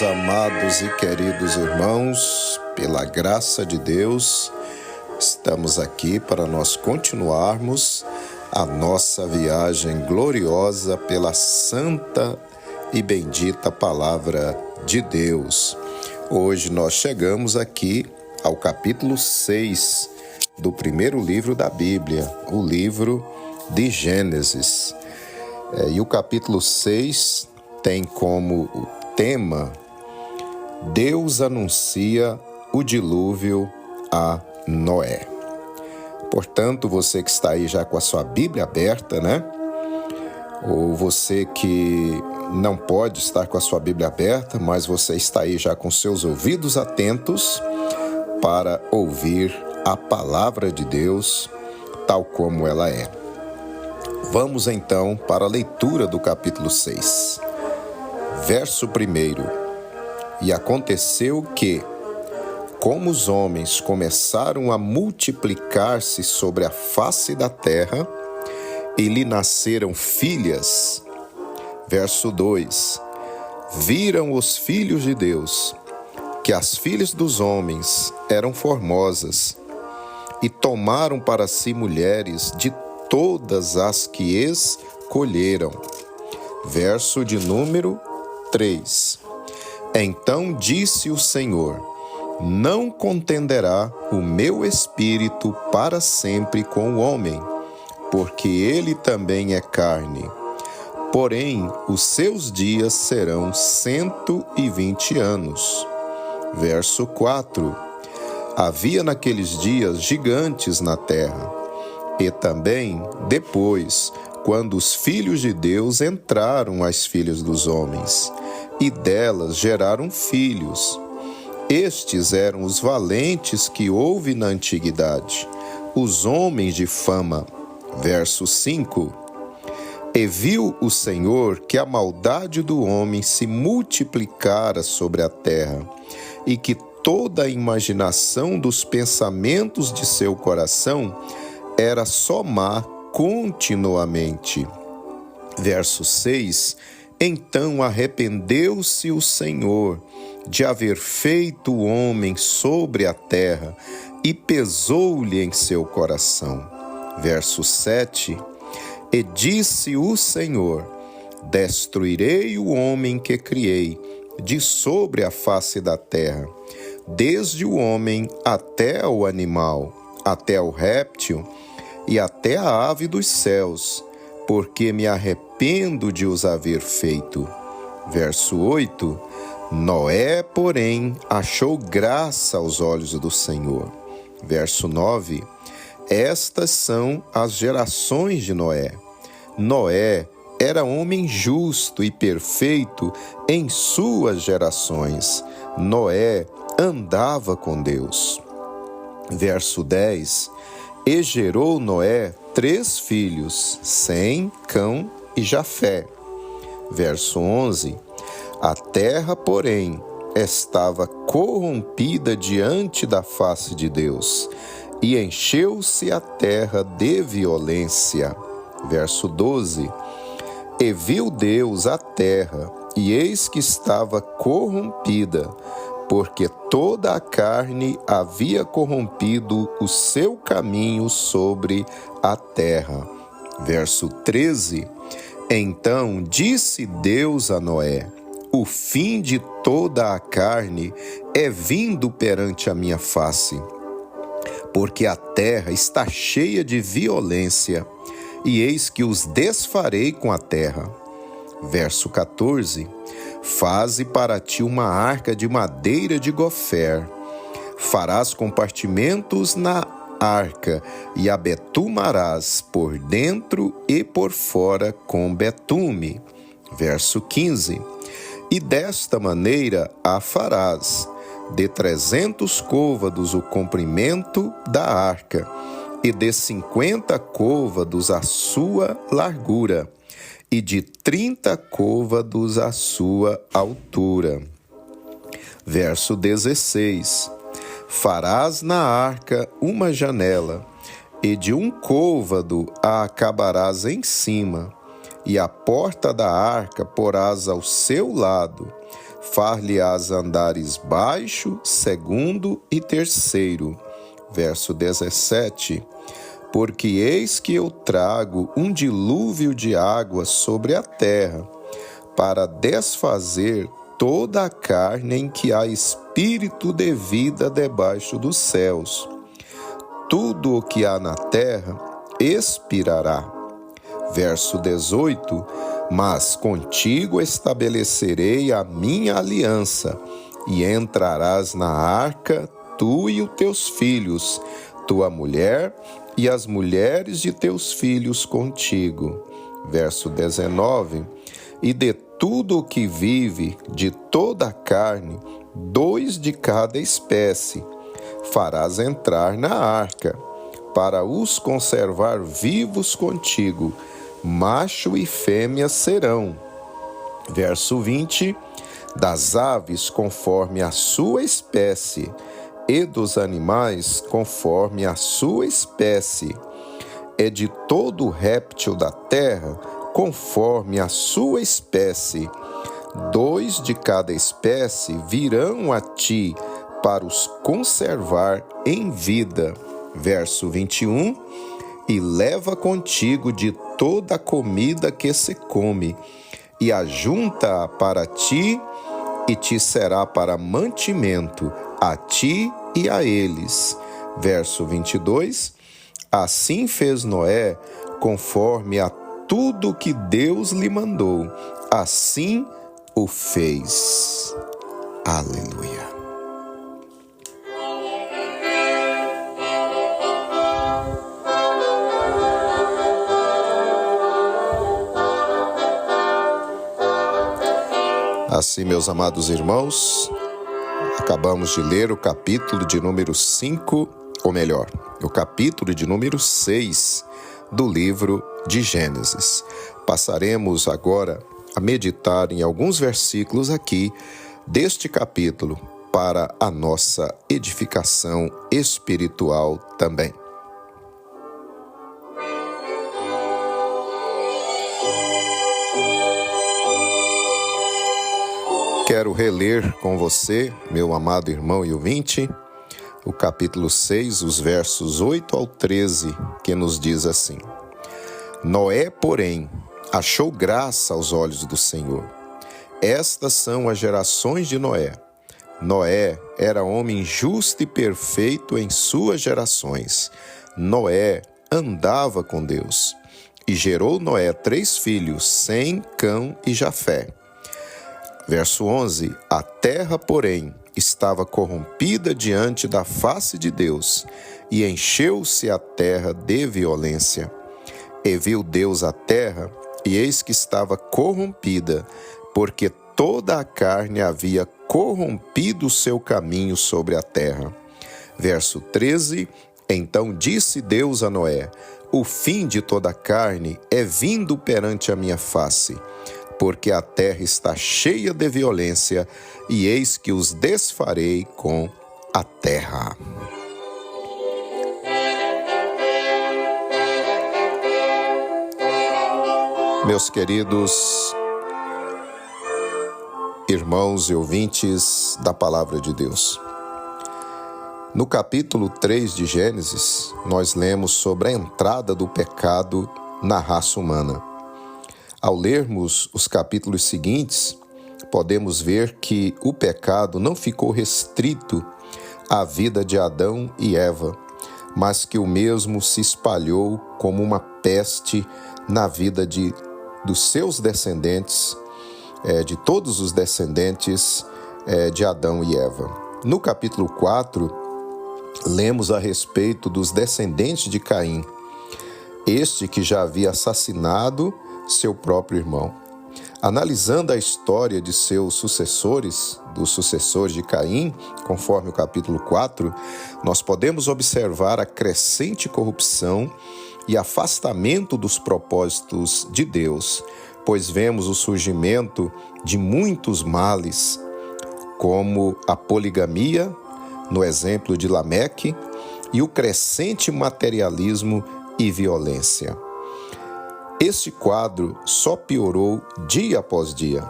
Meus amados e queridos irmãos, pela graça de Deus, estamos aqui para nós continuarmos a nossa viagem gloriosa pela santa e bendita palavra de Deus. Hoje nós chegamos aqui ao capítulo 6 do primeiro livro da Bíblia, o livro de Gênesis. E o capítulo 6 tem como tema: Deus anuncia o dilúvio a Noé. Portanto, você que está aí já com a sua Bíblia aberta, né? Ou você que não pode estar com a sua Bíblia aberta, mas você está aí já com seus ouvidos atentos para ouvir a palavra de Deus tal como ela é. Vamos então para a leitura do capítulo 6. Verso 1. E aconteceu que, como os homens começaram a multiplicar-se sobre a face da terra, e lhe nasceram filhas. Verso 2. Viram os filhos de Deus, que as filhas dos homens eram formosas, e tomaram para si mulheres de todas as que escolheram. Verso de número 3. Então disse o Senhor: não contenderá o meu espírito para sempre com o homem, porque ele também é carne. Porém, os seus dias serão 120 anos. Verso 4. Havia naqueles dias gigantes na terra, e também depois, quando os filhos de Deus entraram às filhas dos homens, e delas geraram filhos. Estes eram os valentes que houve na antiguidade, os homens de fama. Verso 5. E viu o Senhor que a maldade do homem se multiplicara sobre a terra, e que toda a imaginação dos pensamentos de seu coração era só má continuamente. Verso 6. Então arrependeu-se o Senhor de haver feito o homem sobre a terra, e pesou-lhe em seu coração. Verso 7. E disse o Senhor: destruirei o homem que criei de sobre a face da terra, desde o homem até o animal, até o réptil e até a ave dos céus, porque me arrependo de os haver feito. Verso 8. Noé, porém, achou graça aos olhos do Senhor. Verso 9. Estas são as gerações de Noé. Noé era homem justo e perfeito em suas gerações. Noé andava com Deus. Verso 10. E gerou Noé 3 filhos, Sem, Cão e Jafé. Verso 11. A terra, porém, estava corrompida diante da face de Deus, e encheu-se a terra de violência. Verso 12. E viu Deus a terra, e eis que estava corrompida, porque toda a carne havia corrompido o seu caminho sobre a terra. Verso 13. Então disse Deus a Noé: o fim de toda a carne é vindo perante a minha face, porque a terra está cheia de violência, e eis que os desfarei com a terra. Verso 14. Faze para ti uma arca de madeira de gofer. Farás compartimentos na arca, e a betumarás por dentro e por fora com betume. Verso 15. E desta maneira a farás: de 300 côvados o comprimento da arca, e de 50 côvados a sua largura, e de 30 côvados a sua altura. Verso 16. Farás na arca uma janela, e de 1 côvado a acabarás em cima, e a porta da arca porás ao seu lado. far-lhe-ás andares baixo, segundo e terceiro. Verso 17. Porque eis que eu trago um dilúvio de água sobre a terra, para desfazer toda a carne em que há espírito de vida debaixo dos céus. Tudo o que há na terra expirará. Verso 18. Mas contigo estabelecerei a minha aliança, e entrarás na arca, tu e os teus filhos, tua mulher e as mulheres de teus filhos contigo. Verso 19. E de tudo o que vive, de toda a carne, 2 de cada espécie, farás entrar na arca, para os conservar vivos contigo, macho e fêmea serão. Verso 20. Das aves conforme a sua espécie, e dos animais conforme a sua espécie, e de todo réptil da terra conforme a sua espécie. 2 de cada espécie virão a ti para os conservar em vida. Verso 21. E leva contigo de toda a comida que se come, e ajunta-a para ti, e te será para mantimento, a ti e a eles. Verso 22. Assim fez Noé, conforme a tudo que Deus lhe mandou, assim o fez. Aleluia. Assim, meus amados irmãos, acabamos de ler o capítulo de número 5, ou melhor, o capítulo de número 6 do livro de Gênesis. Passaremos agora a meditar em alguns versículos aqui deste capítulo para a nossa edificação espiritual também. Quero reler com você, meu amado irmão e ouvinte, o capítulo 6, os versos 8 ao 13, que nos diz assim: Noé, porém, achou graça aos olhos do Senhor. Estas são as gerações de Noé. Noé era homem justo e perfeito em suas gerações. Noé andava com Deus. E gerou Noé 3 filhos, Sem, Cão e Jafé. Verso 11. A terra, porém, estava corrompida diante da face de Deus, e encheu-se a terra de violência. E viu Deus a terra, e eis que estava corrompida, porque toda a carne havia corrompido o seu caminho sobre a terra. Verso 13. Então disse Deus a Noé: o fim de toda a carne é vindo perante a minha face, porque a terra está cheia de violência, e eis que os desfarei com a terra. Meus queridos irmãos e ouvintes da Palavra de Deus, no capítulo 3 de Gênesis, nós lemos sobre a entrada do pecado na raça humana. Ao lermos os capítulos seguintes, podemos ver que o pecado não ficou restrito à vida de Adão e Eva, mas que o mesmo se espalhou como uma peste na vida dos seus descendentes, de todos os descendentes de Adão e Eva. No capítulo 4, lemos a respeito dos descendentes de Caim, este que já havia assassinado seu próprio irmão. Analisando a história de seus sucessores, dos sucessores de Caim, conforme o capítulo 4, nós podemos observar a crescente corrupção e afastamento dos propósitos de Deus, pois vemos o surgimento de muitos males, como a poligamia, no exemplo de Lameque, e o crescente materialismo e violência. Este quadro só piorou dia após dia.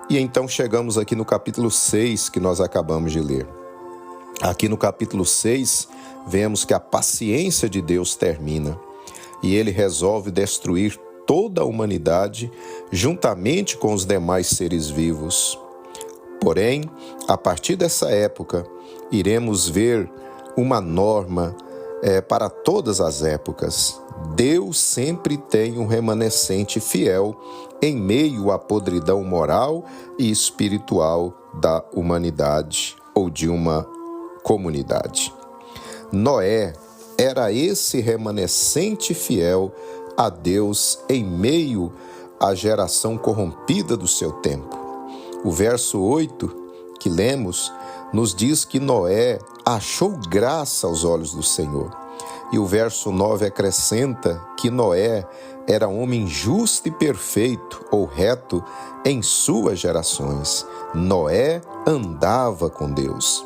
E então chegamos aqui no capítulo 6 que nós acabamos de ler. Aqui no capítulo 6, vemos que a paciência de Deus termina e ele resolve destruir toda a humanidade juntamente com os demais seres vivos. Porém, a partir dessa época, iremos ver uma norma para todas as épocas. Deus sempre tem um remanescente fiel em meio à podridão moral e espiritual da humanidade ou de uma comunidade. Noé era esse remanescente fiel a Deus em meio à geração corrompida do seu tempo. O verso 8 que lemos nos diz que Noé achou graça aos olhos do Senhor. E o verso 9 acrescenta que Noé era homem justo e perfeito, ou reto, em suas gerações. Noé andava com Deus.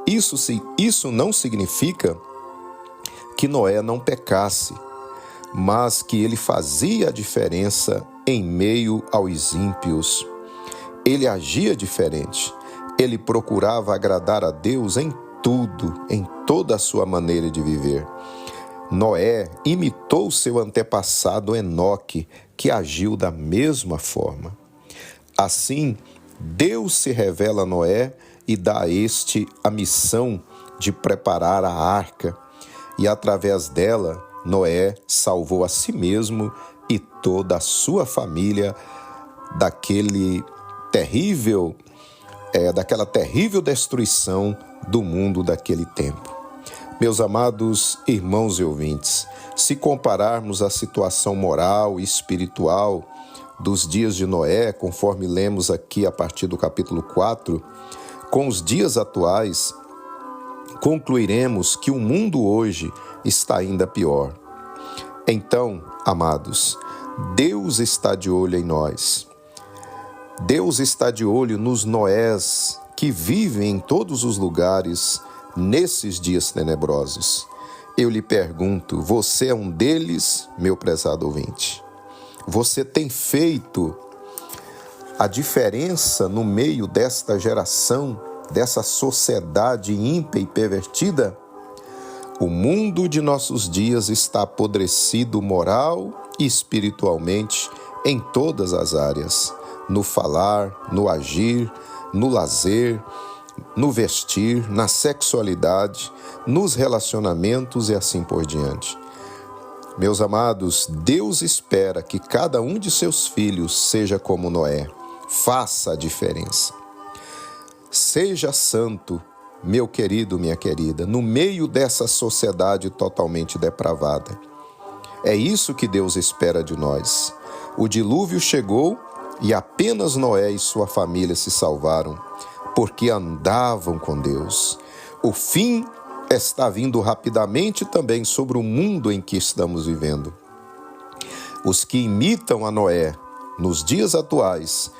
Isso não significa que Noé não pecasse, mas que ele fazia a diferença em meio aos ímpios. Ele agia diferente. Ele procurava agradar a Deus em tudo, em toda a sua maneira de viver. Noé imitou seu antepassado Enoque, que agiu da mesma forma. Assim, Deus se revela a Noé e dá a este a missão de preparar a arca. E através dela, Noé salvou a si mesmo e toda a sua família daquela terrível destruição do mundo daquele tempo. Meus amados irmãos e ouvintes, se compararmos a situação moral e espiritual dos dias de Noé, conforme lemos aqui a partir do capítulo 4, com os dias atuais, concluiremos que o mundo hoje está ainda pior. Então, amados, Deus está de olho em nós. Deus está de olho nos Noés que vivem em todos os lugares nesses dias tenebrosos. Eu lhe pergunto, você é um deles, meu prezado ouvinte? Você tem feito a diferença no meio desta geração, dessa sociedade ímpia e pervertida? O mundo de nossos dias está apodrecido moral e espiritualmente em todas as áreas. No falar, no agir, no lazer, no vestir, na sexualidade, nos relacionamentos e assim por diante. Meus amados, Deus espera que cada um de seus filhos seja como Noé. Faça a diferença. Seja santo, meu querido, minha querida, no meio dessa sociedade totalmente depravada. É isso que Deus espera de nós. O dilúvio chegou e apenas Noé e sua família se salvaram, porque andavam com Deus. O fim está vindo rapidamente também sobre o mundo em que estamos vivendo. Os que imitam a Noé nos dias atuais,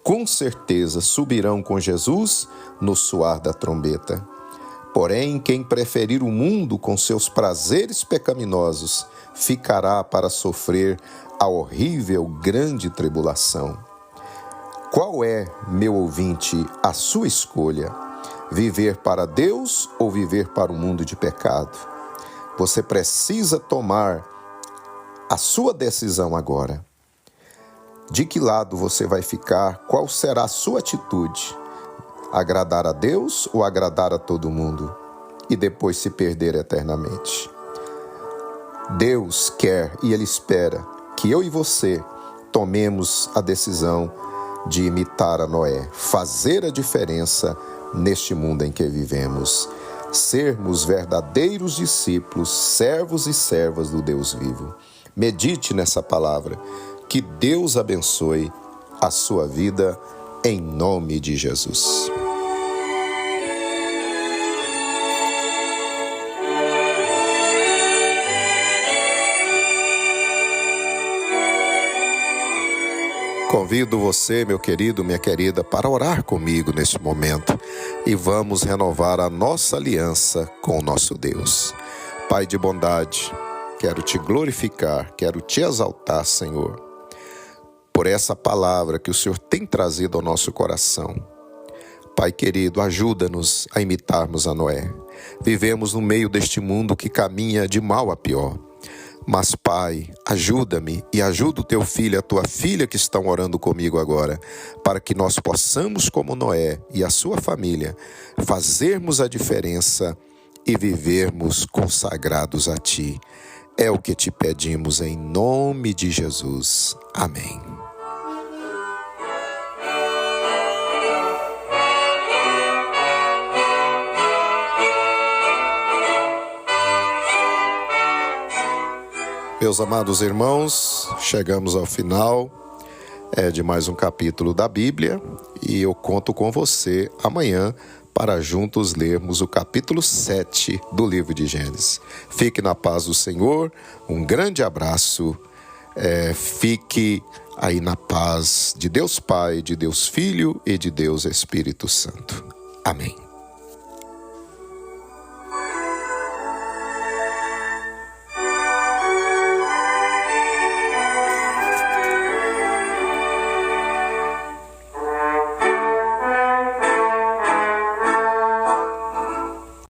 com certeza subirão com Jesus no soar da trombeta. Porém, quem preferir o mundo com seus prazeres pecaminosos, ficará para sofrer a horrível grande tribulação. Qual é, meu ouvinte, a sua escolha? Viver para Deus ou viver para o mundo de pecado? Você precisa tomar a sua decisão agora. De que lado você vai ficar? Qual será a sua atitude? Agradar a Deus ou agradar a todo mundo? E depois se perder eternamente? Deus quer e Ele espera que eu e você tomemos a decisão de imitar a Noé, fazer a diferença neste mundo em que vivemos, sermos verdadeiros discípulos, servos e servas do Deus vivo. Medite nessa palavra, que Deus abençoe a sua vida em nome de Jesus. Convido você, meu querido, minha querida, para orar comigo neste momento e vamos renovar a nossa aliança com o nosso Deus. Pai de bondade, quero te glorificar, quero te exaltar, Senhor, por essa palavra que o Senhor tem trazido ao nosso coração. Pai querido, ajuda-nos a imitarmos a Noé. Vivemos no meio deste mundo que caminha de mal a pior. Mas, Pai, ajuda-me e ajuda o teu filho e a tua filha que estão orando comigo agora, para que nós possamos, como Noé e a sua família, fazermos a diferença e vivermos consagrados a Ti. É o que te pedimos em nome de Jesus. Amém. Meus amados irmãos, chegamos ao final de mais um capítulo da Bíblia e eu conto com você amanhã para juntos lermos o capítulo 7 do livro de Gênesis. Fique na paz do Senhor, um grande abraço, fique aí na paz de Deus Pai, de Deus Filho e de Deus Espírito Santo. Amém.